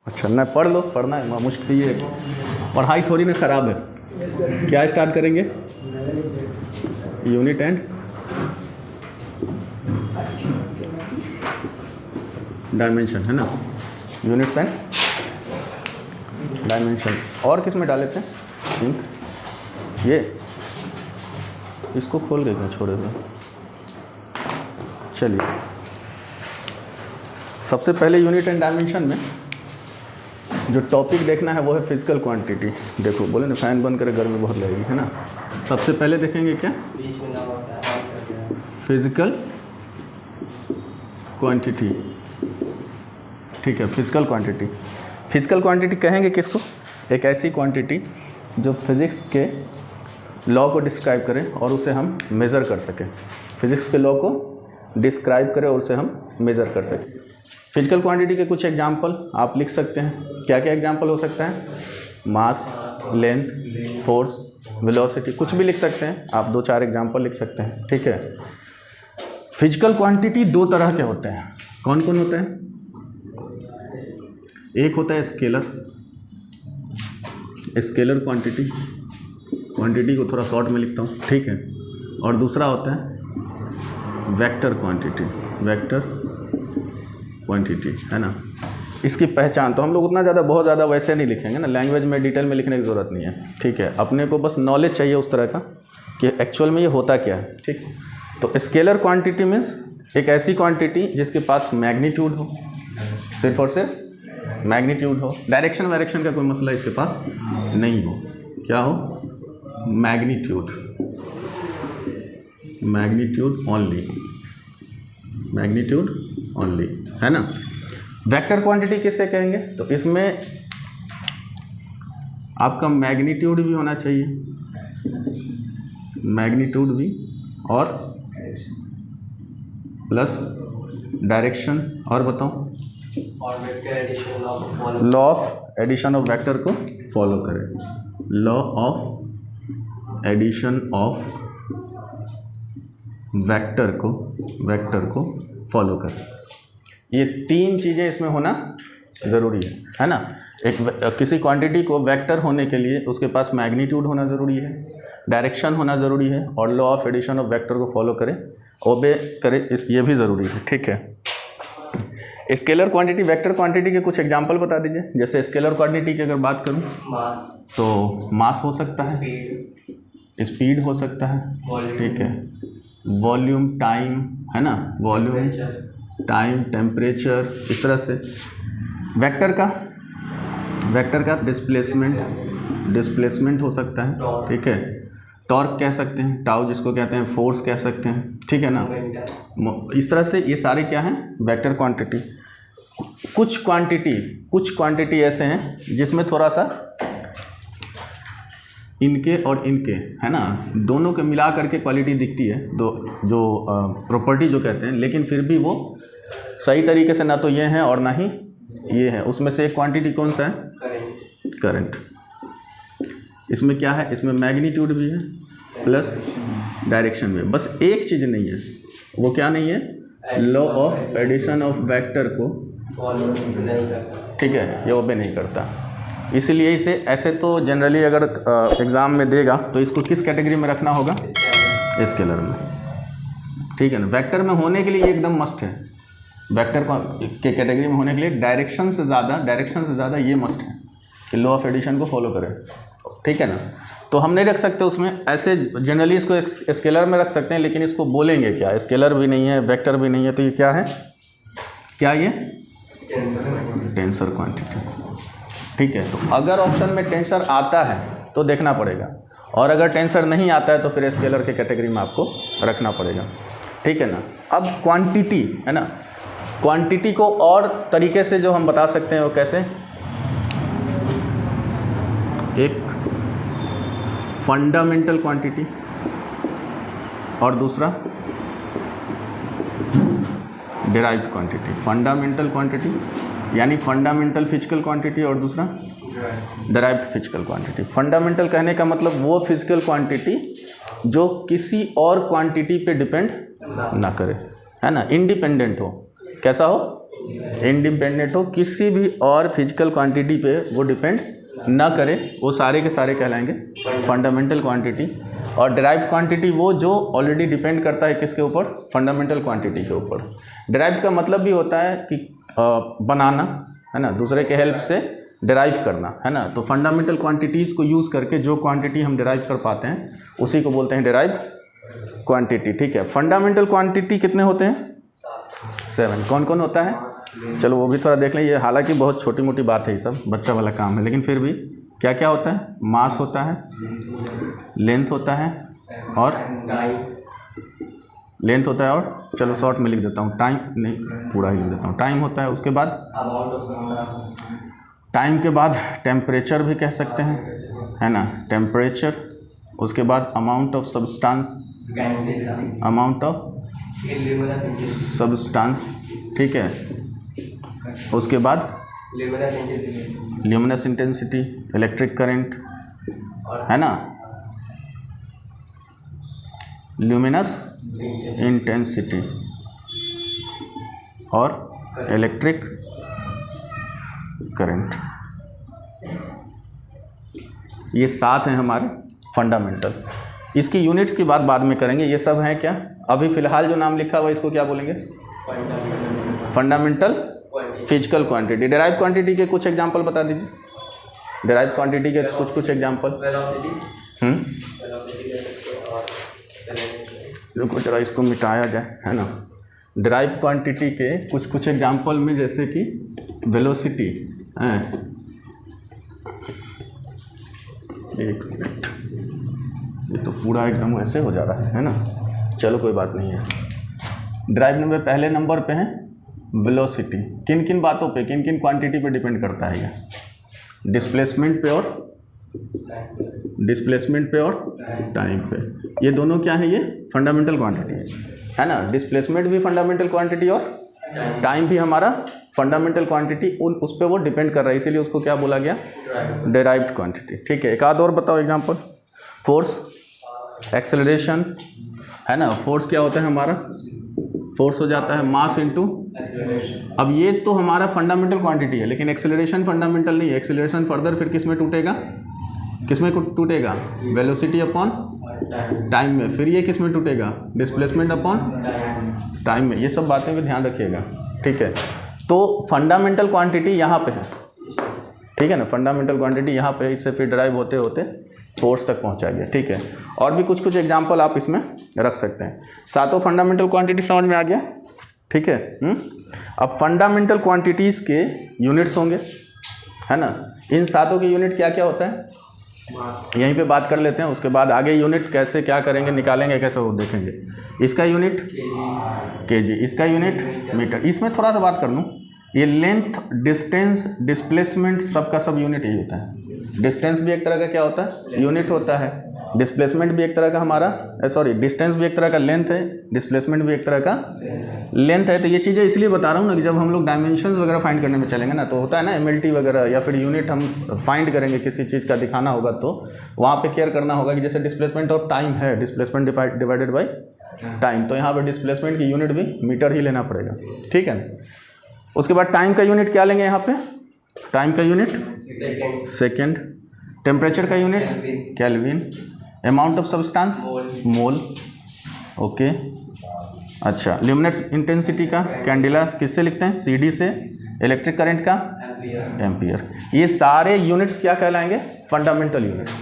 अच्छा न पढ़ लो, पढ़ना है मुश्किल, ये पढ़ाई थोड़ी ना ख़राब है। क्या स्टार्ट करेंगे? यूनिट एंड डायमेंशन है ना, यूनिट्स एंड डायमेंशन। और किस में डाले थे? ये इसको खोल के क्यों छोड़े थे? चलिए, सबसे पहले यूनिट एंड डायमेंशन में जो टॉपिक देखना है वो है फिजिकल क्वांटिटी। देखो बोले ना फैन बंद करे, गर्मी बहुत लगेगी, है ना। सबसे पहले देखेंगे क्या? Physical quantity. ठीक है, फिजिकल क्वांटिटी। फिजिकल क्वांटिटी कहेंगे किसको? एक ऐसी क्वांटिटी जो फिज़िक्स के लॉ को डिस्क्राइब करे और उसे हम मेज़र कर सकें। फिज़िक्स के लॉ को डिस्क्राइब करे और उसे हम मेज़र कर सकें। फिजिकल क्वांटिटी के कुछ एग्जाम्पल आप लिख सकते हैं। क्या क्या एग्जाम्पल हो सकता है? मास, लेंथ, फोर्स, वेलोसिटी, कुछ भी लिख सकते हैं आप। 2-4 एग्जाम्पल लिख सकते हैं। ठीक है। फिजिकल क्वांटिटी 2 तरह के होते हैं। कौन कौन होते हैं? एक होता है स्केलर, स्केलर क्वांटिटी, क्वांटिटी को थोड़ा शॉर्ट में लिखता हूँ, ठीक है। और दूसरा होता है वेक्टर क्वांटिटी, वेक्टर क्वांटिटी, है ना। इसकी पहचान तो हम लोग उतना ज़्यादा बहुत ज़्यादा वैसे नहीं लिखेंगे ना, लैंग्वेज में डिटेल में लिखने की ज़रूरत नहीं है, ठीक है। अपने को बस नॉलेज चाहिए उस तरह का कि एक्चुअल में ये होता क्या है, ठीक। तो स्केलर क्वांटिटी मीन्स एक ऐसी क्वांटिटी जिसके पास मैग्नीट्यूड हो, सिर्फ और सिर्फ मैग्नीट्यूड हो। डायरेक्शन वायरेक्शन का कोई मसला इसके पास नहीं हो। क्या हो? Magnitude, magnitude only, magnitude only, है ना। वेक्टर क्वांटिटी किसे कहेंगे? तो इसमें आपका मैग्नीट्यूड भी होना चाहिए, मैग्नीट्यूड भी, और प्लस डायरेक्शन, और बताओ, law of addition of vector को फॉलो करें, law of addition of vector को फॉलो करें। ये 3 चीज़ें इसमें होना ज़रूरी है ना। एक किसी क्वांटिटी को वेक्टर होने के लिए उसके पास मैग्नीट्यूड होना ज़रूरी है, डायरेक्शन होना ज़रूरी है, और law of addition of vector को फॉलो करें, ओबे करें, ये भी ज़रूरी है, ठीक है। स्केलर क्वांटिटी, वेक्टर क्वांटिटी के कुछ एग्जांपल बता दीजिए। जैसे स्केलर क्वांटिटी की अगर बात करूं, मास, तो मास हो सकता है, स्पीड हो सकता है, ठीक है, वॉल्यूम, टाइम, है ना, वॉल्यूम, टाइम, टेम्परेचर, इस तरह से। वेक्टर का डिस्प्लेसमेंट हो सकता है, ठीक है। टॉर्क कह सकते हैं, टाउ जिसको कहते हैं, फोर्स कह सकते हैं, ठीक है ना। इस तरह से ये सारे क्या हैं? Vector quantity. कुछ क्वांटिटी ऐसे हैं जिसमें थोड़ा सा इनके और इनके, है ना, दोनों के मिला करके क्वालिटी दिखती है, जो प्रॉपर्टी जो कहते हैं, लेकिन फिर भी वो सही तरीके से ना तो ये हैं और ना ही ये हैं। उसमें से एक क्वांटिटी कौन सा है? करंट। इसमें क्या है? इसमें मैग्नीट्यूड भी है प्लस डायरेक्शन भी है। बस एक चीज़ नहीं है, वो क्या नहीं है? Law of addition of vector को, ठीक है, ये ओबे नहीं करता। इसलिए इसे ऐसे तो जनरली अगर एग्ज़ाम में देगा तो इसको किस कैटेगरी में रखना होगा? स्केलर में, ठीक है ना। वेक्टर में होने के लिए एकदम मस्ट है, वेक्टर के कैटेगरी में होने के लिए डायरेक्शन से ज़्यादा ये मस्ट है कि लॉ ऑफ एडिशन को फॉलो करें, ठीक है ना। तो हम नहीं रख सकते उसमें, ऐसे जनरली इसको स्केलर में रख सकते हैं, लेकिन इसको बोलेंगे क्या? स्केलर भी नहीं है, वेक्टर भी नहीं है, तो ये क्या है? क्या ये? टेंसर क्वांटिटी, ठीक है। तो अगर ऑप्शन में टेंसर आता है तो देखना पड़ेगा, और अगर टेंसर नहीं आता है तो फिर स्केलर के कैटेगरी में आपको रखना पड़ेगा, ठीक है ना। अब क्वांटिटी, है ना, क्वांटिटी को और तरीके से जो हम बता सकते हैं वो कैसे? एक फंडामेंटल क्वांटिटी और दूसरा डिराइव्ड क्वांटिटी। फंडामेंटल क्वांटिटी यानी फंडामेंटल फिजिकल क्वांटिटी, और दूसरा डिराइव्ड फिजिकल क्वांटिटी। फंडामेंटल कहने का मतलब वो फिजिकल क्वांटिटी जो किसी और क्वांटिटी पे डिपेंड ना करे, है ना, इंडिपेंडेंट हो। कैसा हो? इंडिपेंडेंट हो, किसी भी और फिजिकल क्वांटिटी पे वो डिपेंड ना करे, वो सारे के सारे कहलाएंगे फंडामेंटल क्वांटिटी। और डिराइव्ड क्वांटिटी वो जो ऑलरेडी डिपेंड करता है किसके ऊपर, फंडामेंटल क्वांटिटी के ऊपर। डिराइव्ड का मतलब भी होता है कि बनाना, है ना, दूसरे के हेल्प से डिराइव करना, है ना। तो फंडामेंटल क्वांटिटीज़ को यूज़ करके जो क्वांटिटी हम डिराइव कर पाते हैं उसी को बोलते हैं डिराइव्ड क्वांटिटी। ठीक है, फंडामेंटल क्वांटिटी कितने होते हैं, 7। कौन कौन होता है, चलो वो भी थोड़ा देख लें। ये हालांकि बहुत छोटी मोटी बात है, ये सब बच्चा वाला काम है, लेकिन फिर भी क्या क्या होता है, मास होता है, लेंथ होता है, और लेंथ होता है, और चलो शॉर्ट में लिख देता हूँ, टाइम नहीं पूरा ही लिख देता हूँ, टाइम होता है। उसके बाद टाइम के बाद टेम्परेचर भी कह सकते हैं, है ना, टेम्परेचर। उसके बाद amount of substance, amount of substance, ठीक है। उसके बाद ल्यूमिनस इंटेंसिटी, इलेक्ट्रिक करंट, है ना, ल्यूमिनस इंटेंसिटी और इलेक्ट्रिक करंट, ये 7 हैं हमारे फंडामेंटल। इसकी यूनिट्स की बात बाद में करेंगे, ये सब हैं क्या, अभी फ़िलहाल जो नाम लिखा हुआ इसको क्या बोलेंगे, fundamental physical quantity. Derive quantity के कुछ एग्जांपल बता दीजिए, डिराइव क्वांटिटी के कुछ एग्जांपल। रुको जरा इसको मिटाया जाए, है ना। डिराइव क्वांटिटी के कुछ एग्जांपल में जैसे कि वेलोसिटी, एक मिनट, ये तो पूरा एकदम ऐसे हो जा रहा है ना, चलो कोई बात नहीं है। डिराइव में पहले नंबर पे है वेलोसिटी। किन किन बातों पे, किन किन क्वांटिटी पे डिपेंड करता है ये, डिस्प्लेसमेंट पे और टाइम पे। ये दोनों क्या है, ये फंडामेंटल क्वांटिटी है ना। डिस्प्लेसमेंट भी फंडामेंटल क्वांटिटी और टाइम भी हमारा फंडामेंटल क्वांटिटी, उस पर वो डिपेंड कर रहा है, इसीलिए उसको क्या बोला गया, डिराइव्ड क्वांटिटी। ठीक है, एक आध और बताओ एग्जांपल। फोर्स, एक्सेलरेशन, है ना। फोर्स क्या होता है हमारा, फोर्स हो जाता है मास इनटू, अब ये तो हमारा फंडामेंटल क्वांटिटी है, लेकिन एक्सेलरेशन फंडामेंटल नहीं है। एक्सेलरेशन फर्दर फिर किस में टूटेगा, वेलोसिटी अपॉन टाइम में। फिर ये किस में टूटेगा, डिस्प्लेसमेंट अपॉन टाइम में। ये सब बातें भी ध्यान रखिएगा, ठीक है। तो फंडामेंटल क्वांटिटी यहाँ पे है, ठीक है ना, फंडामेंटल क्वांटिटी यहाँ पे, इससे फिर ड्राइव होते होते फोर्स तक पहुँचा गया, ठीक है। और भी कुछ एग्जांपल आप इसमें रख सकते हैं। 7 फंडामेंटल क्वांटिटी समझ में आ गया, ठीक है। अब फंडामेंटल क्वांटिटीज़ के यूनिट्स होंगे, है ना। इन 7 की यूनिट क्या क्या होता है, यहीं पे बात कर लेते हैं। उसके बाद आगे यूनिट कैसे क्या करेंगे, निकालेंगे कैसे, वो देखेंगे। इसका यूनिट केजी, इसका यूनिट मीटर। इसमें थोड़ा सा बात कर लूँ, ये लेंथ, डिस्टेंस, डिस्प्लेसमेंट, सबका सब यूनिट यही होता है। डिस्टेंस भी एक तरह का क्या होता है, यूनिट होता है। डिस्प्लेसमेंट भी एक तरह का हमारा, डिस्टेंस भी एक तरह का लेंथ है, डिस्प्लेसमेंट भी एक तरह का लेंथ है। तो ये चीज़ें इसलिए बता रहा हूँ ना कि जब हम लोग डायमेंशंस वगैरह फाइंड करने में चलेंगे ना, तो होता है ना MLT वगैरह, या फिर यूनिट हम फाइंड करेंगे किसी चीज़ का दिखाना होगा, तो वहाँ पे केयर करना होगा कि जैसे डिस्प्लेसमेंट और टाइम है, डिस्प्लेसमेंट डिवाइडेड बाई टाइम, तो यहाँ पर डिस्प्लेसमेंट की यूनिट भी मीटर ही लेना पड़ेगा, ठीक है। उसके बाद टाइम का यूनिट क्या लेंगे यहाँ पे, टाइम का यूनिट सेकेंड, टेम्परेचर का unit kelvin, amount of substance mole, okay. अच्छा, ल्यूमिनस इंटेंसिटी का कैंडिला किससे लिखते हैं, CD से। इलेक्ट्रिक करंट का एम्पियर। ये सारे यूनिट्स क्या कहलाएंगे, फंडामेंटल यूनिट्स।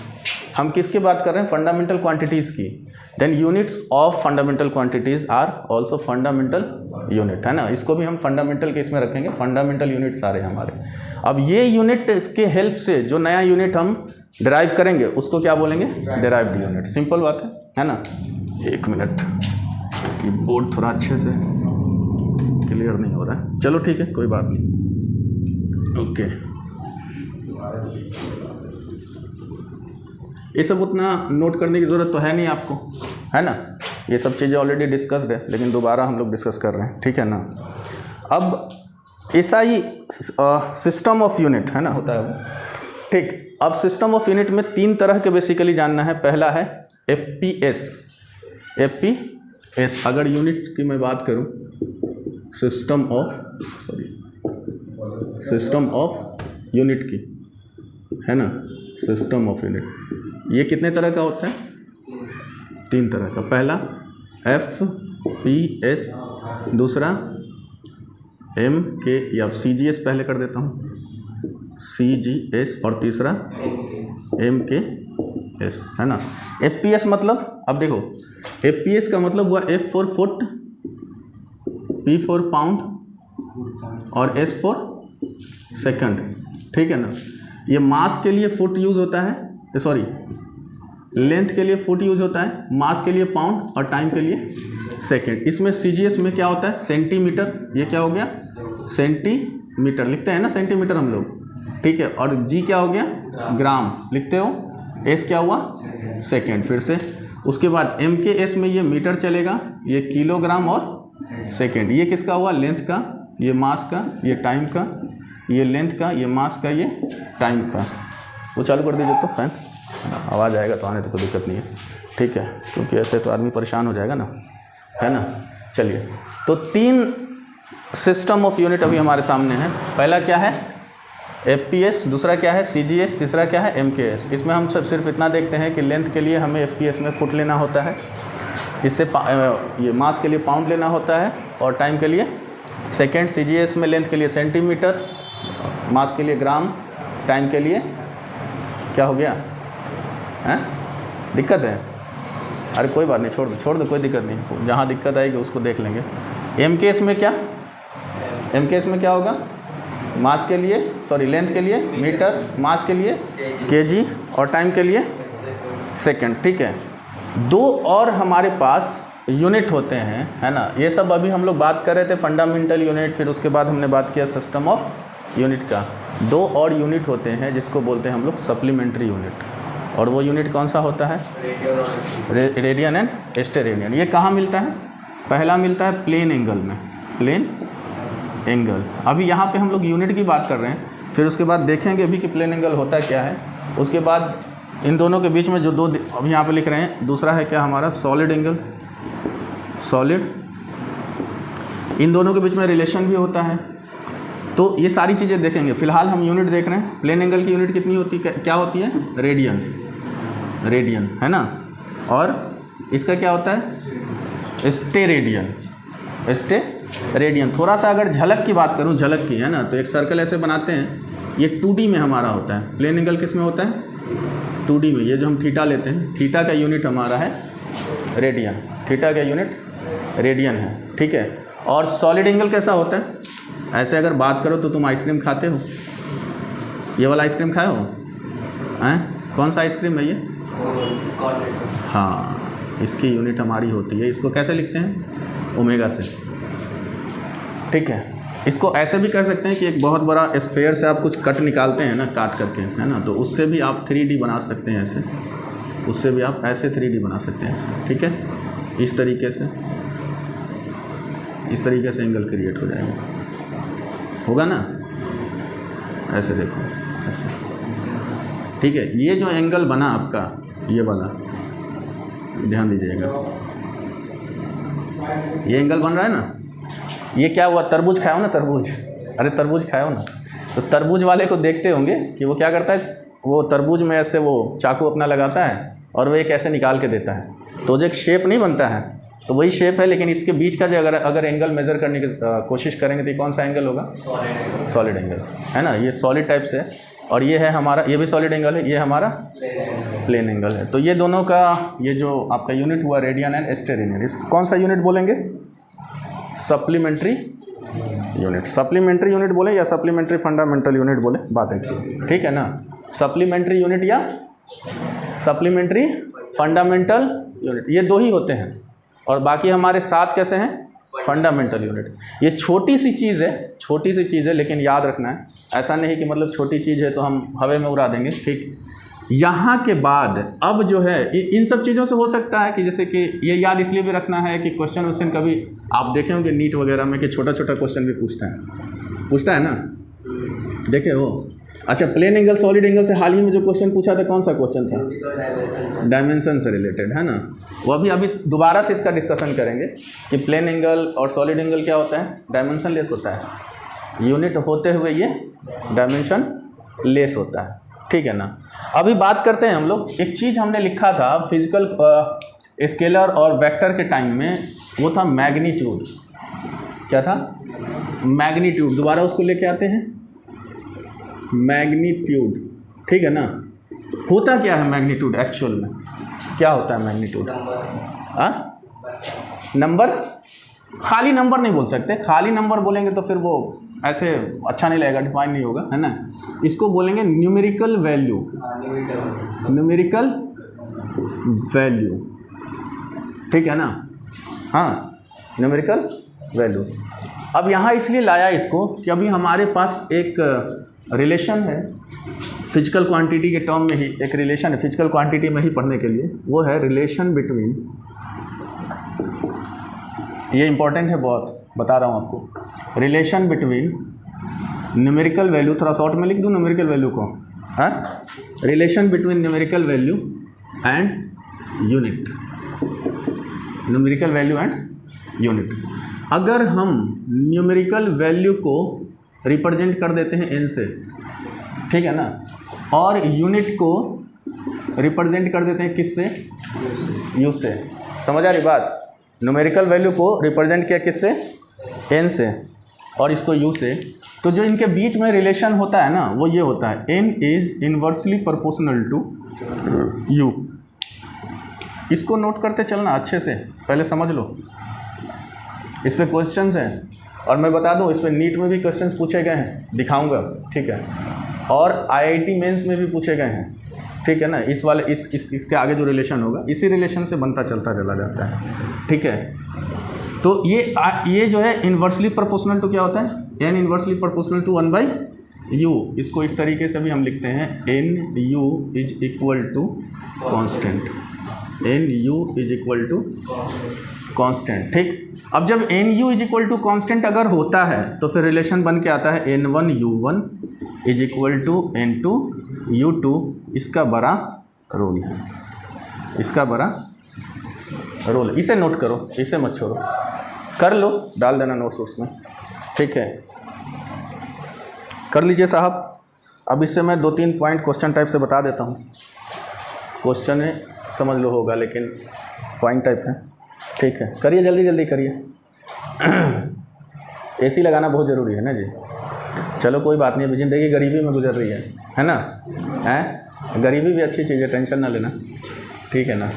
हम किसकी बात कर रहे हैं, फंडामेंटल क्वांटिटीज़ की। Then units of fundamental quantities are also fundamental unit, है ना। इसको भी हम फंडामेंटल के इसमें रखेंगे, फंडामेंटल यूनिट सारे हमारे। अब ये यूनिट के हेल्प से जो नया यूनिट हम डिराइव करेंगे उसको क्या बोलेंगे, डिराइव्ड यूनिट। सिंपल बात है ना। एक मिनट, ये बोर्ड थोड़ा अच्छे से क्लियर नहीं हो रहा है, चलो ठीक है, कोई बात नहीं, ओके। ये सब उतना नोट करने की ज़रूरत तो है नहीं आपको, है ना। ये सब चीज़ें ऑलरेडी डिस्कस्ड है, लेकिन दोबारा हम लोग डिस्कस कर रहे हैं, ठीक है ना। अब SI सिस्टम ऑफ यूनिट, है ना, होता है वो, ठीक। अब सिस्टम ऑफ यूनिट में 3 तरह के बेसिकली जानना है। पहला है FPS। अगर यूनिट की मैं बात करूं, system of system of unit की, है ना, सिस्टम ऑफ यूनिट। ये कितने तरह का होता है? 3 तरह का। पहला FPS, दूसरा MK या CGS पहले कर देता हूँ, CGS, और तीसरा MKS, है ना। FPS मतलब, अब देखो FPS का मतलब हुआ F for foot, P for pound और S फॉर सेकंड, ठीक है ना। ये मास के लिए फुट यूज़ होता है, सॉरी लेंथ के लिए फुट यूज़ होता है, मास के लिए पाउंड और टाइम के लिए सेकंड। इसमें CGS में क्या होता है? सेंटीमीटर। ये क्या हो गया? सेंटीमीटर लिखते हैं ना, सेंटीमीटर हम लोग, ठीक है। और G क्या हो गया? ग्राम लिखते हो। S क्या हुआ? सेकंड। फिर से उसके बाद MKS में ये मीटर चलेगा, ये किलोग्राम और सेकंड। ये किसका हुआ? लेंथ का, ये मास का, ये टाइम का, ये लेंथ का, ये मास का, ये टाइम का। वो चालू कर दीजिए तो फैन, आवाज़ आएगा तो आने तो कोई दिक्कत नहीं है, ठीक है, क्योंकि ऐसे तो आदमी परेशान हो जाएगा ना, है ना। चलिए, तो 3 सिस्टम ऑफ यूनिट अभी हमारे सामने है। पहला क्या है? FPS, दूसरा क्या है? CGS, तीसरा क्या है? MKS। इसमें हम सब सिर्फ इतना देखते हैं कि लेंथ के लिए हमें FPS में फुट लेना होता है, इससे ये मास के लिए पाउंड लेना होता है, और टाइम के लिए सेकेंड। CGS में लेंथ के लिए सेंटीमीटर, मास के लिए ग्राम, टाइम के लिए क्या हो गया? हैं? दिक्कत है? अरे कोई बात नहीं, छोड़ दो, कोई दिक्कत नहीं, जहाँ दिक्कत आएगी उसको देख लेंगे। MKS में क्या? MKS में क्या होगा? मास के लिए, सॉरी लेंथ के लिए मीटर, मास के लिए kg और टाइम के लिए सेकंड, ठीक है। 2 और हमारे पास यूनिट होते हैं, है ना। ये सब अभी हम लोग बात कर रहे थे फंडामेंटल यूनिट, फिर उसके बाद हमने बात किया सिस्टम ऑफ यूनिट का। 2 और यूनिट होते हैं जिसको बोलते हैं हम लोग सप्लीमेंट्री यूनिट, और वो यूनिट कौन सा होता है? Radian and steradian. ये कहाँ मिलता है? पहला मिलता है प्लेन एंगल में, प्लेन एंगल। अभी यहाँ पे हम लोग यूनिट की बात कर रहे हैं, फिर उसके बाद देखेंगे भी कि प्लेन एंगल होता क्या है। उसके बाद इन दोनों के बीच में जो 2 अभी यहाँ पे लिख रहे हैं, दूसरा है क्या हमारा? Solid angle, solid. इन दोनों के बीच में रिलेशन भी होता है। तो ये सारी चीज़ें देखेंगे। फिलहाल हम यूनिट देख रहे हैं। प्लेन एंगल की यूनिट कितनी होती है? क्या होती है? रेडियन, रेडियन, है ना। और इसका क्या होता है? Steradian, steradian. थोड़ा सा अगर झलक की बात करूं, झलक की, है ना, तो एक सर्कल ऐसे बनाते हैं, ये 2D में हमारा होता है। प्लेन एंगल किस में होता है? 2D में। ये जो हम थीटा लेते हैं, थीटा का यूनिट हमारा है रेडियन, थीटा का यूनिट रेडियन है, ठीक है। और सॉलिड एंगल कैसा होता है? ऐसे अगर बात करो तो तुम आइसक्रीम खाते हो, ये वाला आइसक्रीम खाए हो? हैं? कौन सा आइसक्रीम है ये? हाँ, इसकी यूनिट हमारी होती है, इसको कैसे लिखते हैं? ओमेगा से, ठीक है। इसको ऐसे भी कह सकते हैं कि एक बहुत बड़ा स्फेयर से आप कुछ कट निकालते हैं ना, काट करके, है ना, तो उससे भी आप 3D बना सकते हैं ऐसे, उससे भी आप ऐसे 3D बना सकते हैं ऐसे, ठीक है। इस तरीके से, इस तरीके से एंगल क्रिएट हो जाएगा, होगा ना, ऐसे देखो, ऐसे, ठीक है। ये जो एंगल बना आपका, ये वाला, ध्यान दीजिएगा, ये एंगल बन रहा है ना। ये क्या हुआ? तरबूज खाओ ना, तरबूज, अरे तरबूज खाओ ना। तो तरबूज वाले को देखते होंगे कि वो क्या करता है, वो तरबूज में ऐसे वो चाकू अपना लगाता है और वो एक ऐसे निकाल के देता है, तो जो एक शेप नहीं बनता है, तो वही शेप है, लेकिन इसके बीच का जो अगर एंगल मेज़र करने की कोशिश करेंगे तो ये कौन सा एंगल होगा? सॉलिड एंगल, है ना। ये सॉलिड टाइप से है, और ये है हमारा, ये भी सॉलिड एंगल है, ये हमारा प्लेन एंगल है। तो ये दोनों का, ये जो आपका यूनिट हुआ रेडियन एंड स्टेरेडियन, इस कौन सा यूनिट बोलेंगे? Supplementary unit. सप्लीमेंट्री यूनिट बोले या सप्लीमेंट्री फंडामेंटल यूनिट बोले, बात है, ठीक है ना। सप्लीमेंट्री यूनिट या सप्लीमेंट्री फंडामेंटल यूनिट, ये 2 ही होते हैं, और बाकी हमारे 7 कैसे हैं? Fundamental unit. ये छोटी सी चीज़ है, छोटी सी चीज़ है, लेकिन याद रखना है, ऐसा नहीं कि मतलब छोटी चीज़ है तो हम हवा में उड़ा देंगे, ठीक। यहाँ के बाद अब जो है इन सब चीज़ों से हो सकता है कि जैसे कि ये याद इसलिए भी रखना है कि क्वेश्चन कभी आप देखे होंगे नीट वगैरह में कि छोटा छोटा क्वेश्चन भी पूछता है ना, देखे हो। अच्छा, प्लेन एंगल सॉलिड एंगल से हाल ही में जो क्वेश्चन पूछा था, कौन सा क्वेश्चन था? डायमेंशन से रिलेटेड, है ना। वो अभी दोबारा से इसका डिस्कशन करेंगे कि प्लेन एंगल और सॉलिड एंगल क्या होता है? डायमेंशन लेस होता है, यूनिट होते हुए ये डायमेंशन लेस होता है, ठीक है ना। अभी बात करते हैं हम लोग, एक चीज़ हमने लिखा था फिजिकल स्केलर और वेक्टर के टाइम में, वो था मैग्नीट्यूड। क्या था? मैग्नीट्यूड। दोबारा उसको लेके आते हैं, मैग्नीट्यूड, ठीक है ना। होता क्या है मैग्नीट्यूड एक्चुअल में? क्या होता है मैग्नीट्यूड? नंबर? खाली नंबर नहीं बोल सकते, खाली नंबर बोलेंगे तो फिर वो ऐसे अच्छा नहीं लगेगा, डिफाइन नहीं होगा, है ना। इसको बोलेंगे न्यूमेरिकल वैल्यू, न्यूमेरिकल वैल्यू, ठीक है ना। हाँ, न्यूमेरिकल वैल्यू। अब यहाँ इसलिए लाया इसको कि अभी हमारे पास एक रिलेशन है फिजिकल क्वांटिटी के टर्म में ही, एक रिलेशन है फिजिकल क्वांटिटी में ही पढ़ने के लिए, वो है रिलेशन बिटवीन, ये इंपॉर्टेंट है बहुत, बता रहा हूँ आपको, रिलेशन बिटवीन न्यूमेरिकल वैल्यू, थोड़ा शॉर्ट में लिख दूँ न्यूमेरिकल वैल्यू को, हाँ, relation between numerical value and unit, numerical value and unit. अगर हम न्यूमेरिकल वैल्यू को रिप्रेजेंट कर देते हैं n से, ठीक है ना, और यूनिट को रिप्रेजेंट कर देते हैं किससे? u से। समझ आ रही बात? न्यूमेरिकल वैल्यू को रिप्रेजेंट किया किससे? n से, और इसको u से। तो जो इनके बीच में रिलेशन होता है ना, वो ये होता है n is inversely proportional to u। इसको नोट करते चलना अच्छे से, पहले समझ लो। इस पे क्वेश्चंस हैं, और मैं बता दूं इस पे नीट में भी क्वेश्चंस पूछे गए हैं, दिखाऊंगा, ठीक है, और IIT मेंस में भी पूछे गए हैं, ठीक है ना। इस वाले इसके आगे जो रिलेशन होगा इसी रिलेशन से बनता चलता चला जाता है, ठीक है। तो ये जो है इन्वर्सली प्रोपोर्शनल टू क्या होता है? n inversely proportional to 1/u। इसको इस तरीके से भी हम लिखते हैं nu is equal to constant, nu is equal to constant, ठीक। अब जब nu is equal to constant अगर होता है तो फिर रिलेशन बन के आता है n1u1 is equal to n2u2। इसका बड़ा रोल है, इसका बड़ा रोल है। इसे नोट करो, इसे मत छोड़ो, कर लो, डाल देना नोट्स उसमें, ठीक है, कर लीजिए साहब। अब इससे मैं 2-3 पॉइंट क्वेश्चन टाइप से बता देता हूँ। क्वेश्चन है समझ लो होगा, लेकिन पॉइंट टाइप है, ठीक है। करिए, जल्दी जल्दी करिए। AC लगाना बहुत ज़रूरी है ना जी। चलो कोई बात नहीं, अभी ज़िंदगी गरीबी में गुजर रही है ना, हैं? गरीबी भी अच्छी चीज़ है, टेंशन ना लेना, ठीक है ना।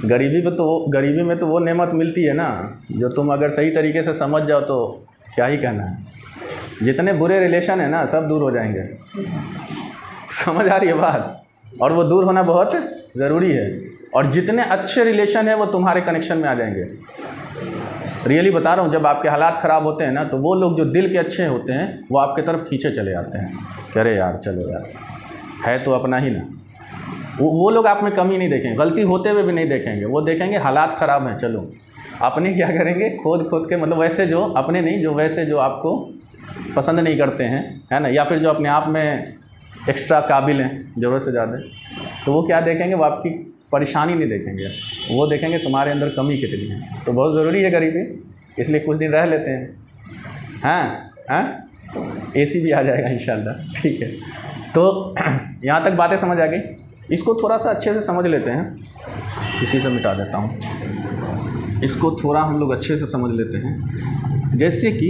गरीबी में तो वो नेमत मिलती है ना, जो तुम अगर सही तरीके से समझ जाओ तो क्या ही कहना है। जितने बुरे रिलेशन है ना, सब दूर हो जाएंगे। समझ आ रही है बात? और वो दूर होना बहुत ज़रूरी है। और जितने अच्छे रिलेशन है वो तुम्हारे कनेक्शन में आ जाएंगे। रियली बता रहा हूँ, जब आपके हालात ख़राब होते हैं ना, तो वो लोग जो दिल के अच्छे होते हैं वो आपके तरफ खींचे चले आते हैं, कह रहे यार चलो यार, है तो अपना ही ना। वो लोग आप में कमी नहीं देखेंगे, गलती होते हुए भी नहीं देखेंगे, वो देखेंगे हालात ख़राब हैं, चलो अपने क्या करेंगे, खोद के, मतलब वैसे जो अपने नहीं, जो वैसे जो आपको पसंद नहीं करते हैं, है ना, या फिर जो अपने आप में एक्स्ट्रा काबिल हैं ज़रूरत से ज़्यादा, तो वो क्या देखेंगे, वो आपकी परेशानी नहीं देखेंगे, वो देखेंगे तुम्हारे अंदर कमी कितनी है। तो बहुत ज़रूरी है गरीबी, इसलिए कुछ दिन रह लेते हैं। हाँ, AC भी आ जाएगा इंशाल्लाह, ठीक है। तो यहाँ तक बातें समझ आ गई। इसको थोड़ा सा अच्छे से समझ लेते हैं, इसी से मिटा देता हूँ। इसको थोड़ा हम लोग अच्छे से समझ लेते हैं। जैसे कि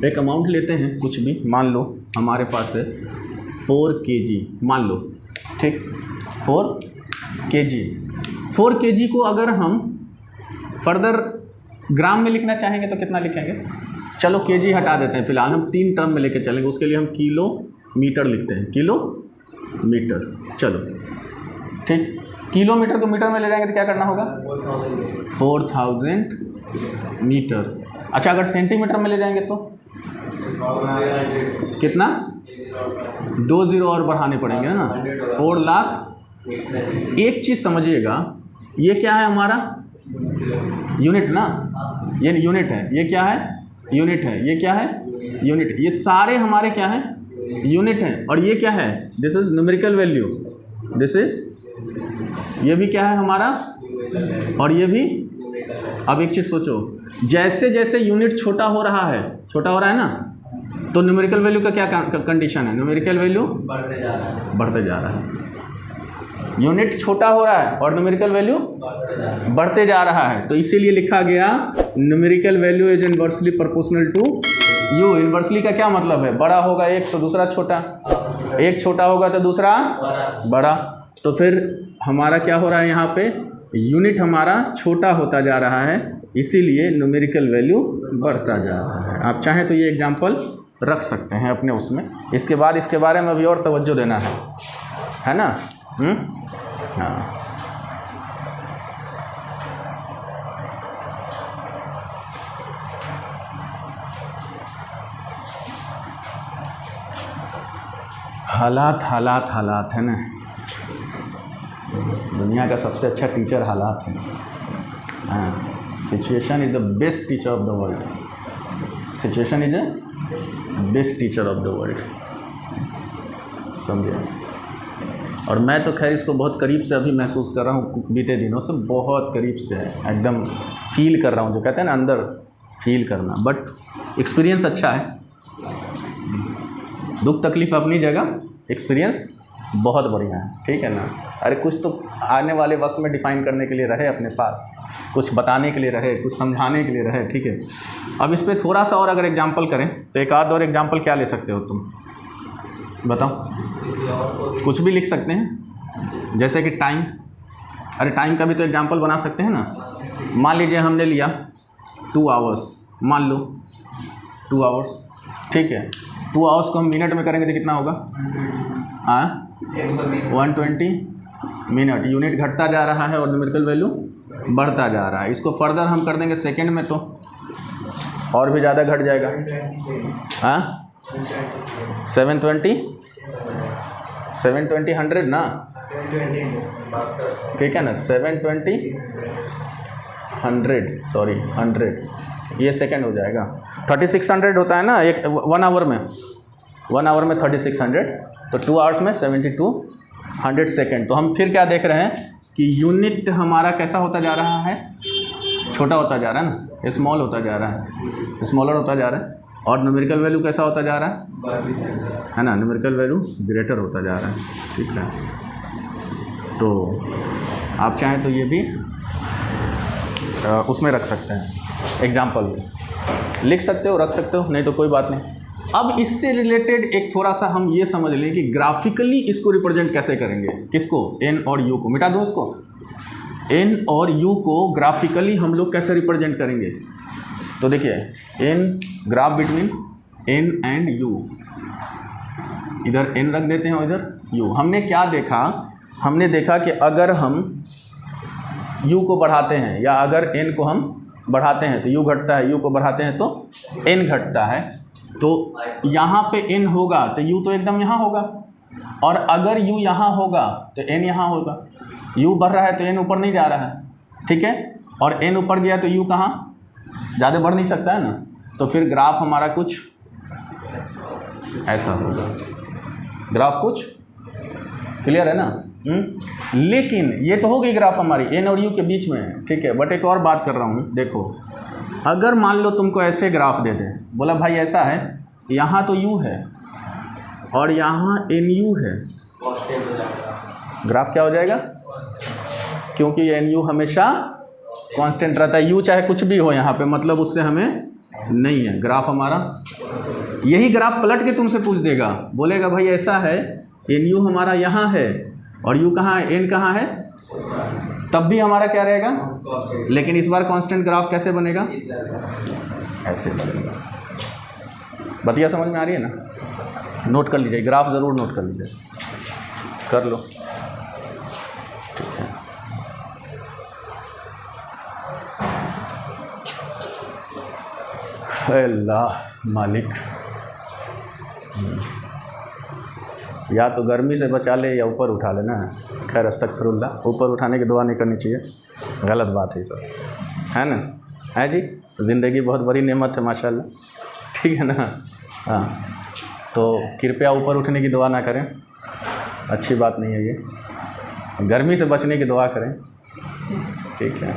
एक अमाउंट लेते हैं, कुछ भी मान लो हमारे पास है 4 kg, मान लो, ठीक, 4 kg। 4 kg को अगर हम फर्दर ग्राम में लिखना चाहेंगे तो कितना लिखेंगे? चलो kg हटा देते हैं, फिलहाल हम 3 टर्म में लेके चलेंगे। उसके लिए हम किलोमीटर लिखते हैं, किलोमीटर, चलो ठीक। किलोमीटर को मीटर में ले जाएंगे तो क्या करना होगा? 4000 मीटर। अच्छा, अगर सेंटीमीटर में ले जाएंगे तो कितना? 2 ज़ीरो और बढ़ाने पड़ेंगे ना, 4 लाख। एक चीज़ समझिएगा, ये क्या है हमारा? यूनिट ना, ये यूनिट है। ये क्या है? यूनिट है। ये क्या है? यूनिट। ये सारे हमारे क्या हैं? यूनिट हैं। और ये क्या है? This is numerical value, this is, ये भी क्या है हमारा, और ये भी अब एक चीज़ सोचो, जैसे जैसे यूनिट छोटा हो रहा है ना, तो न्यूमेरिकल वैल्यू का क्या कंडीशन है? न्यूमेरिकल वैल्यू बढ़ते जा रहा है। यूनिट छोटा हो रहा है और न्यूमेरिकल वैल्यू बढ़ते जा रहा है, तो इसीलिए लिखा गया numerical value is inversely proportional to u. Inversely का क्या मतलब है? बड़ा होगा एक तो दूसरा छोटा, एक छोटा होगा तो दूसरा बड़ा। तो फिर हमारा क्या हो रहा है यहाँ पे? यूनिट हमारा छोटा होता जा रहा है, इसीलिए न्यूमेरिकल वैल्यू बढ़ता जा रहा है। आप चाहें तो ये एग्जांपल रख सकते हैं अपने उसमें। इसके बाद इसके बारे में अभी और तवज्जो देना है ना? हाँ, हालात है ना। दुनिया का सबसे अच्छा टीचर हालात है। हाँ, situation is the best teacher of the world. Situation is the best teacher of the world, समझे? और मैं तो खैर इसको बहुत करीब से अभी महसूस कर रहा हूँ, बीते दिनों से बहुत करीब से एकदम फील कर रहा हूँ, जो कहते हैं ना अंदर फील करना। बट एक्सपीरियंस अच्छा है, दुख तकलीफ अपनी जगह, एक्सपीरियंस बहुत बढ़िया है, ठीक है ना? अरे कुछ तो आने वाले वक्त में डिफ़ाइन करने के लिए रहे अपने पास, कुछ बताने के लिए रहे, कुछ समझाने के लिए रहे, ठीक है? अब इस पर थोड़ा सा और अगर एग्जांपल करें तो एक आध और एग्जांपल क्या ले सकते हो तुम, बताओ? कुछ भी लिख सकते हैं, जैसे कि टाइम। अरे टाइम का भी तो एग्जांपल बना सकते हैं ना। मान लीजिए हमने लिया 2 आवर्स, मान लो 2 आवर्स, ठीक है? 2 आवर्स को हम मिनट में करेंगे तो कितना होगा? हाँ, 120 मिनट। यूनिट घटता जा रहा है और न्यूमेरिकल वैल्यू बढ़ता जा रहा है। इसको फर्दर हम कर देंगे सेकंड में तो और भी ज़्यादा घट जाएगा। हाँ, 720 100 ना, ठीक है ना? 720 100, सॉरी 100, ये सेकंड हो जाएगा। 3600 होता है ना एक 1 आवर में, 1 आवर में 3600, तो 2 आवर्स में 7200 सेकेंड। तो हम फिर क्या देख रहे हैं कि यूनिट हमारा कैसा होता जा रहा है? छोटा होता जा रहा है ना, स्मॉल होता जा रहा है, स्मॉलर होता जा रहा है। और न्यूमेरिकल वैल्यू कैसा होता जा रहा है ना? न्यूमेरिकल वैल्यू ग्रेटर होता जा रहा है, ठीक है? तो आप चाहें तो ये भी उसमें रख सकते हैं, एग्जाम्पल में लिख सकते हो, रख सकते हो, नहीं तो कोई बात नहीं। अब इससे रिलेटेड एक थोड़ा सा हम ये समझ लें कि ग्राफिकली इसको रिप्रेजेंट कैसे करेंगे। किसको? एन और यू को। मिटा दूँ इसको? एन और यू को ग्राफिकली हम लोग कैसे रिप्रेजेंट करेंगे? तो देखिए, an graph between n and u, इधर एन रख देते हैं और इधर यू। हमने क्या देखा? हमने देखा कि अगर हम यू को बढ़ाते हैं या अगर एन को हम बढ़ाते हैं तो यू घटता है, यू को बढ़ाते हैं तो एन घटता है। तो यहाँ पे एन होगा तो यू तो एकदम यहाँ होगा, और अगर यू यहाँ होगा तो एन यहाँ होगा। यू बढ़ रहा है तो एन ऊपर नहीं जा रहा है, ठीक है? और एन ऊपर गया तो यू कहाँ? ज़्यादा बढ़ नहीं सकता है ना। तो फिर ग्राफ हमारा कुछ ऐसा होगा। ग्राफ कुछ क्लियर है ना? लेकिन ये तो होगी ग्राफ हमारी एन और यू के बीच में, ठीक है? बट एक और बात कर रहा हूँ, देखो, अगर मान लो तुमको ऐसे ग्राफ दे दें, बोला भाई ऐसा है, यहाँ तो यू है और यहाँ एन यू है, ग्राफ क्या हो जाएगा? क्योंकि एन यू हमेशा कांस्टेंट रहता है। यू चाहे कुछ भी हो यहाँ पे, मतलब उससे हमें नहीं है। ग्राफ हमारा, यही ग्राफ पलट के तुमसे पूछ देगा, बोलेगा भाई ऐसा है, एन यू हमारा यहाँ है और यू कहाँ है, एन कहाँ है, तब भी हमारा क्या रहेगा? लेकिन इस बार कांस्टेंट ग्राफ कैसे बनेगा? ऐसे बनेगा। बतिया समझ में आ रही है ना? नोट कर लीजिए, ग्राफ ज़रूर नोट कर लीजिए, कर लो, ठीक है? अल्लाह मालिक या तो गर्मी से बचा ले या ऊपर उठा लेना। खैर अस्तगफिरुल्लाह, ऊपर उठाने की दुआ नहीं करनी चाहिए, गलत बात है सब, है ना? है जी, ज़िंदगी बहुत बड़ी नेमत है माशाल्लाह, ठीक है ना? हाँ, तो कृपया ऊपर उठने की दुआ ना करें, अच्छी बात नहीं है ये। गर्मी से बचने की दुआ करें, ठीक है?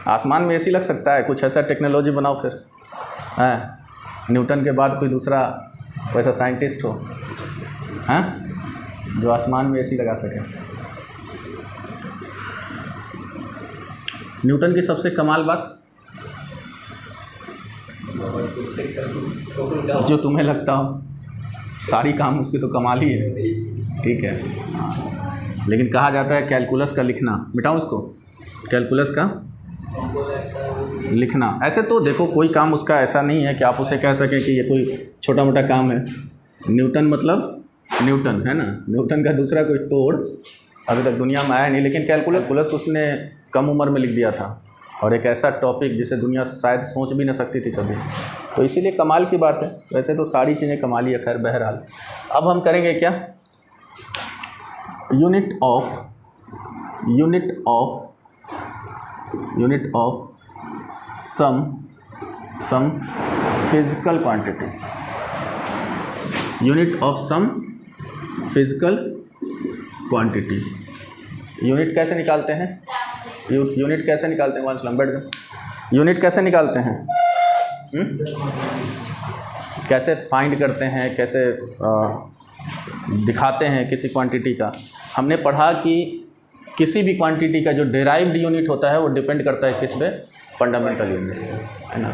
आसमान में एसी लग सकता है? कुछ ऐसा टेक्नोलॉजी बनाओ फिर, हैं? न्यूटन के बाद कोई दूसरा वैसा साइंटिस्ट हो, हैं, जो आसमान में एसी लगा सके। न्यूटन की सबसे कमाल बात जो तुम्हें लगता हो, सारी काम उसकी तो कमाल ही है, ठीक है। लेकिन कहा जाता है कैलकुलस का लिखना, मिटाओ उसको, कैलकुलस का लिखना। ऐसे तो देखो कोई काम उसका ऐसा नहीं है कि आप उसे कह सकें कि ये कोई छोटा मोटा काम है। न्यूटन मतलब न्यूटन, है ना, न्यूटन का दूसरा कोई तोड़ अभी तक दुनिया में आया नहीं। लेकिन कैलकुलस उसने कम उम्र में लिख दिया था, और एक ऐसा टॉपिक जिसे दुनिया शायद सोच भी ना सकती थी कभी, तो इसीलिए कमाल की बात है। वैसे तो सारी चीज़ें कमाल ही है। खैर बहरहाल अब हम करेंगे क्या, unit of some physical quantity, unit of some physical quantity. Unit कैसे निकालते हैं? यूनिट कैसे निकालते हैं? वंस लंबेड में यूनिट कैसे निकालते हैं? कैसे फाइंड करते हैं, कैसे दिखाते हैं किसी क्वांटिटी का? हमने पढ़ा कि किसी भी क्वांटिटी का जो डेराइव्ड यूनिट होता है वो डिपेंड करता है किस पे? फंडामेंटल यूनिट, है ना।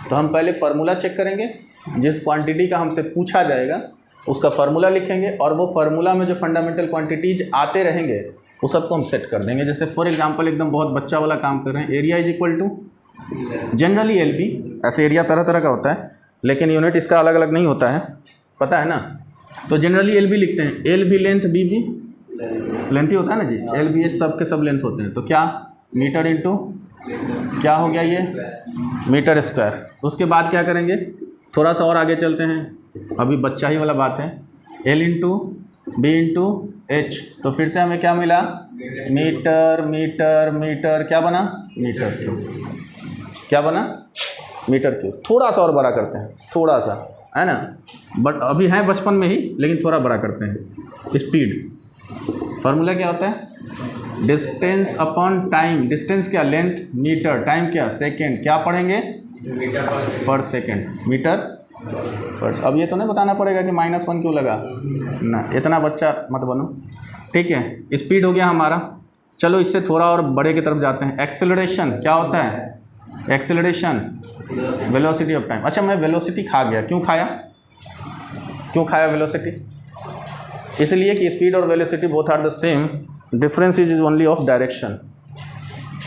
तो हम पहले फार्मूला चेक करेंगे, जिस क्वांटिटी का हमसे पूछा जाएगा उसका फार्मूला लिखेंगे, और वो फार्मूला में जो फंडामेंटल क्वांटिटीज आते रहेंगे वो सबको हम सेट कर देंगे। जैसे फॉर एग्जांपल एकदम बहुत बच्चा वाला काम कर रहे हैं, area is equal to generally l b. ऐसे एरिया तरह तरह का होता है, लेकिन यूनिट इसका अलग अलग नहीं होता है, पता है ना। तो जनरली एल बी लिखते हैं, L B length, B B length ही होता है ना जी, एल बी एच सब के सब लेंथ होते हैं। तो क्या मीटर इंटू क्या हो गया ये मीटर स्क्वायर। उसके बाद क्या करेंगे, थोड़ा सा और आगे चलते हैं, अभी बच्चा ही वाला बात है, l into b into h. तो फिर से हमें क्या मिला, मीटर मीटर मीटर, क्या बना मीटर क्यूब, क्या बना मीटर क्यूब। थोड़ा सा और बड़ा करते हैं, थोड़ा सा, है ना, बट अभी है बचपन में ही, लेकिन थोड़ा बड़ा करते हैं। स्पीड फार्मूला क्या होता है, डिस्टेंस अपॉन टाइम। डिस्टेंस क्या, लेंथ, मीटर, टाइम क्या, सेकेंड, क्या पढ़ेंगे पर सेकेंड, मीटर पर। अब ये तो नहीं बताना पड़ेगा कि -1 क्यों लगा ना, इतना बच्चा मत बनो, ठीक है। स्पीड हो गया हमारा। चलो इससे थोड़ा और बड़े की तरफ जाते हैं। एक्सेलरेशन क्या होता है, एक्सेलरेशन वेलोसिटी ऑफ टाइम। अच्छा मैं वेलोसिटी खा गया, क्यों खाया वेलोसिटी? इसलिए कि स्पीड और velocity both are the same, difference is only of direction.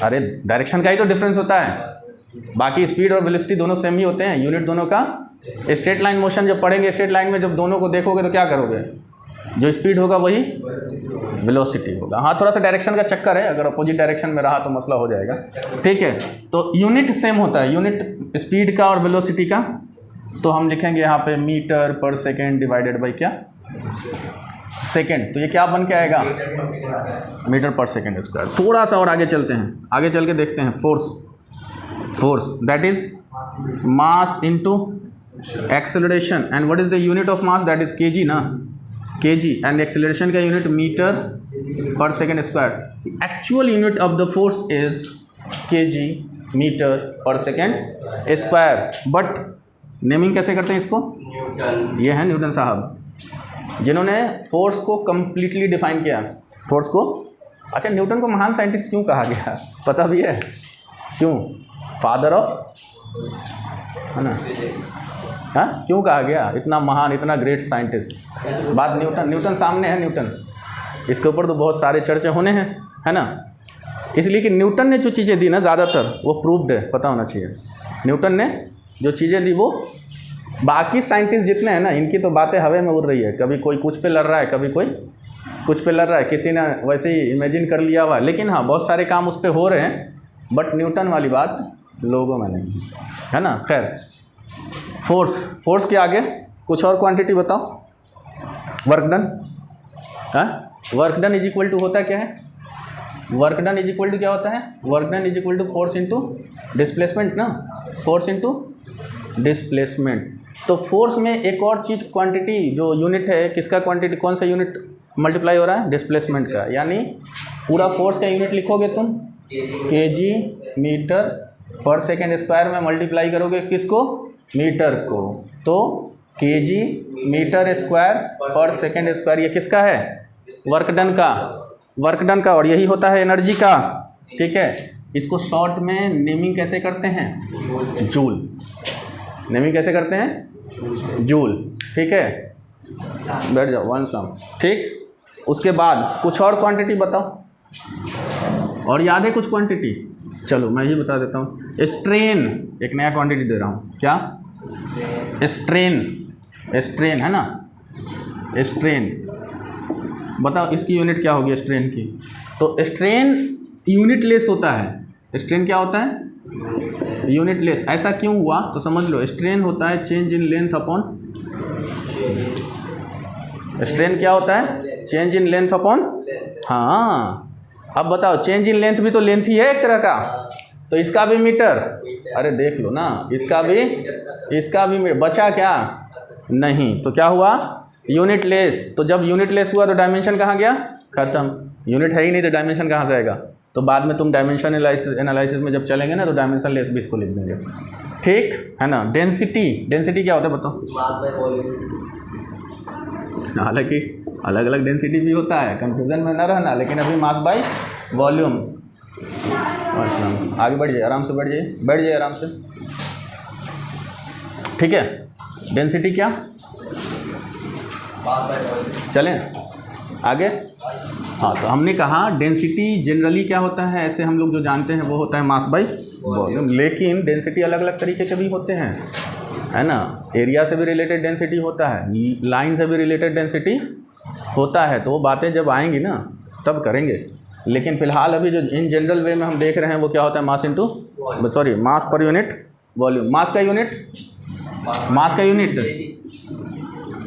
अरे डायरेक्शन का ही तो डिफरेंस होता है, बाकी स्पीड और वेलोसिटी दोनों सेम ही होते हैं। यूनिट दोनों का स्ट्रेट लाइन मोशन जब पढ़ेंगे, स्ट्रेट लाइन में जब दोनों को देखोगे तो क्या करोगे, जो स्पीड होगा वही वेलोसिटी होगा। हाँ थोड़ा सा डायरेक्शन का चक्कर है, अगर अपोजिट डायरेक्शन में रहा तो मसला हो जाएगा, ठीक है। तो यूनिट सेम होता है, यूनिट स्पीड का और वेलोसिटी का। तो हम लिखेंगे यहाँ पे metre per second divided by क्या, सेकेंड। तो ये क्या बन के आएगा, मीटर पर सेकेंड स्क्वायर। थोड़ा सा और आगे चलते हैं, आगे चल के देखते हैं। Force that is mass into acceleration, and what is the unit of mass, that is kg ना, केजी, एंड एक्सेलरेशन का unit metre per second square. Actual unit of the force is kg metre per second square. But naming कैसे करते हैं इसको, ये है Newton साहब जिन्होंने फोर्स को कंप्लीटली डिफाइन किया, फोर्स को। अच्छा न्यूटन को महान साइंटिस्ट क्यों कहा गया, पता भी है क्यों, फादर ऑफ, है ना, हाँ क्यों कहा गया, इतना महान, इतना ग्रेट साइंटिस्ट। बात न्यूटन सामने है, न्यूटन, इसके ऊपर तो बहुत सारे चर्चे होने हैं, है ना। इसलिए कि न्यूटन ने जो चीज़ें दी ना ज़्यादातर वो प्रूव्ड है, पता होना चाहिए। न्यूटन ने जो चीज़ें दी वो, बाकी साइंटिस्ट जितने हैं ना इनकी तो बातें हवा में उड़ रही है, कभी कोई कुछ पे लड़ रहा है, कभी कोई कुछ पे लड़ रहा है, किसी ने वैसे ही इमेजिन कर लिया हुआ। लेकिन हाँ बहुत सारे काम उस पर हो रहे हैं, बट न्यूटन वाली बात लोगों में नहीं, है ना। खैर फोर्स के आगे कुछ और क्वांटिटी बताओ, वर्क डन। हाँ work done is equal to होता क्या है, work done is equal to क्या होता है, work done is equal to force into displacement ना, फोर्स इंटू डिस्प्लेसमेंट। तो फोर्स में एक और चीज़ क्वांटिटी जो यूनिट है, किसका क्वांटिटी, कौन सा यूनिट मल्टीप्लाई हो रहा है, डिस्प्लेसमेंट का। यानी पूरा फोर्स का यूनिट लिखोगे तुम KG metre per second square में मल्टीप्लाई करोगे किसको, मीटर को, तो KG metre square per second square, ये किसका है, वर्क डन का, वर्क डन का, और यही होता है एनर्जी का। ठीक है, इसको शॉर्ट में नेमिंग कैसे करते हैं, जूल, नेमिंग कैसे करते हैं, जूल। ठीक है, बैठ जाओ वन सलाम। ठीक, उसके बाद कुछ और क्वांटिटी बताओ, और याद है कुछ क्वांटिटी, चलो मैं ही बता देता हूँ। स्ट्रेन, एक नया क्वांटिटी दे रहा हूँ, क्या, स्ट्रेन, स्ट्रेन है ना, स्ट्रेन, बताओ इसकी यूनिट क्या होगी स्ट्रेन की। तो स्ट्रेन यूनिट लेस होता है, स्ट्रेन क्या होता है, यूनिट लेस। ऐसा क्यों हुआ तो समझ लो, स्ट्रेन होता है change in length upon, strain क्या होता है, चेंज इन लेंथ अपॉन, हाँ। अब बताओ चेंज इन लेंथ भी तो लेंथ ही है एक तरह का, तो इसका भी मीटर, अरे देख लो ना, इसका भी बचा क्या, नहीं, तो क्या हुआ, यूनिट लेस। तो जब यूनिट लेस हुआ तो डायमेंशन कहाँ गया, खत्म, यूनिट है ही नहीं तो डायमेंशन कहाँ से आएगा। तो बाद में तुम डायमेंशन एनालिसिस में जब चलेंगे ना तो डायमेंशन लेस भी इसको लिख देंगे। ठीक है ना। डेंसिटी, डेंसिटी क्या होता है बताओ, हालांकि अलग अलग डेंसिटी भी होता है, कंफ्यूजन में न रहना, लेकिन अभी मास बाई वॉल्यूम। आगे बढ़ जाइए, आराम से बैठ जाइए, बैठ जाइए आराम से। ठीक है, डेंसिटी क्या, चलें आगे। हाँ, तो हमने कहा डेंसिटी जनरली क्या होता है, ऐसे हम लोग जो जानते हैं वो होता है मास बाई वॉल्यूम, लेकिन डेंसिटी अलग अलग तरीके के भी होते हैं, है ना। एरिया से भी रिलेटेड डेंसिटी होता है, लाइन से भी रिलेटेड डेंसिटी होता है, तो वो बातें जब आएंगी ना तब करेंगे। लेकिन फ़िलहाल अभी जो इन जनरल वे में हम देख रहे हैं वो क्या होता है, मास इंटू, सॉरी, मास पर यूनिट वॉल्यूम। मास का यूनिट, मास का यूनिट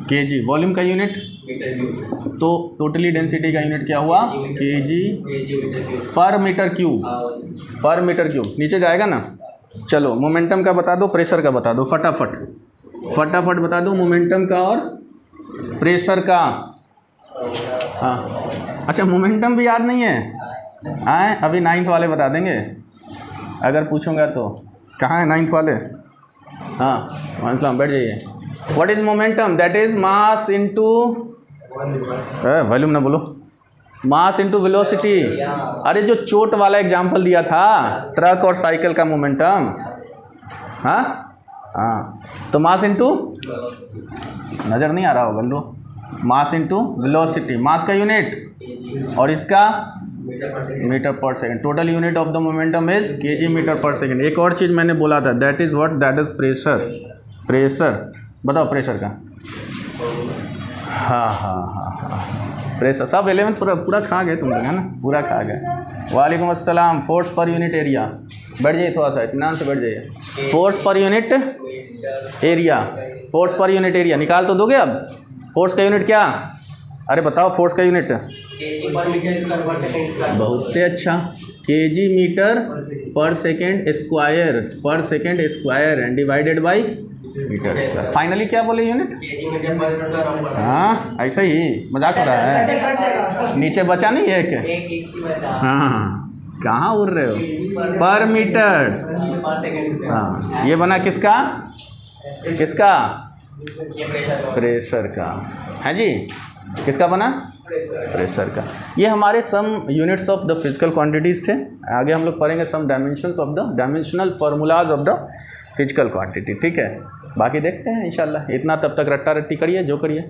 केजी, वॉल्यूम का यूनिट, तो टोटली डेंसिटी का यूनिट क्या हुआ, केजी पर मीटर क्यूब, पर मीटर क्यूब। नीचे जाएगा ना। चलो मोमेंटम का बता दो, प्रेशर का बता दो, फटाफट फटाफट बता दो, मोमेंटम का और प्रेशर का। हाँ, अच्छा मोमेंटम भी याद नहीं है, आए अभी 9th वाले बता देंगे अगर पूछूंगा तो। कहाँ है 9th वाले, हाँ वन बैठ जाइए। What is momentum, that is mass into, volume ना बोलो, मास इनटू वेलोसिटी। अरे जो चोट वाला एग्जांपल दिया था, ट्रक और साइकिल का मोमेंटम, हाँ हाँ, तो मास इनटू, नज़र नहीं आ रहा होगा लो, मास इनटू वेलोसिटी, मास का यूनिट और इसका metre per second. Total unit of the momentum is kg metre per second. एक और चीज़ मैंने बोला था, that is what, that is pressure. Pressure बताओ, प्रेशर का, हाँ हाँ हाँ हाँ, प्रेशर सब 11th पूरा खा गए तुम लोग, है ना, पूरा खा गए। वालेकुम अस्सलाम। फोर्स पर यूनिट एरिया, बैठ जाइए थोड़ा सा, इत्मीनान से बैठ जाइए। Force per unit area, force per unit area निकाल तो दोगे अब। फोर्स का यूनिट क्या, अरे बताओ फोर्स का यूनिट, बहुत अच्छा, kg metre per second square, per second square and divided by metre square. Finally क्या बोले यूनिट, हाँ ऐसा ही, मजाक हो रहा है, नीचे बचा नहीं है एक, हाँ कहाँ उड़ रहे हो, पर मीटर। हाँ, ये बना किसका, किसका, प्रेशर का, है जी, किसका बना, प्रेशर का। ये हमारे some units of the physical quantities थे। आगे हम लोग पढ़ेंगे some dimensions of the dimensional formulas of the physical quantity. ठीक है, बाकी देखते हैं इंशाल्लाह। इतना तब तक रट्टा रट्टी करिए जो करिए।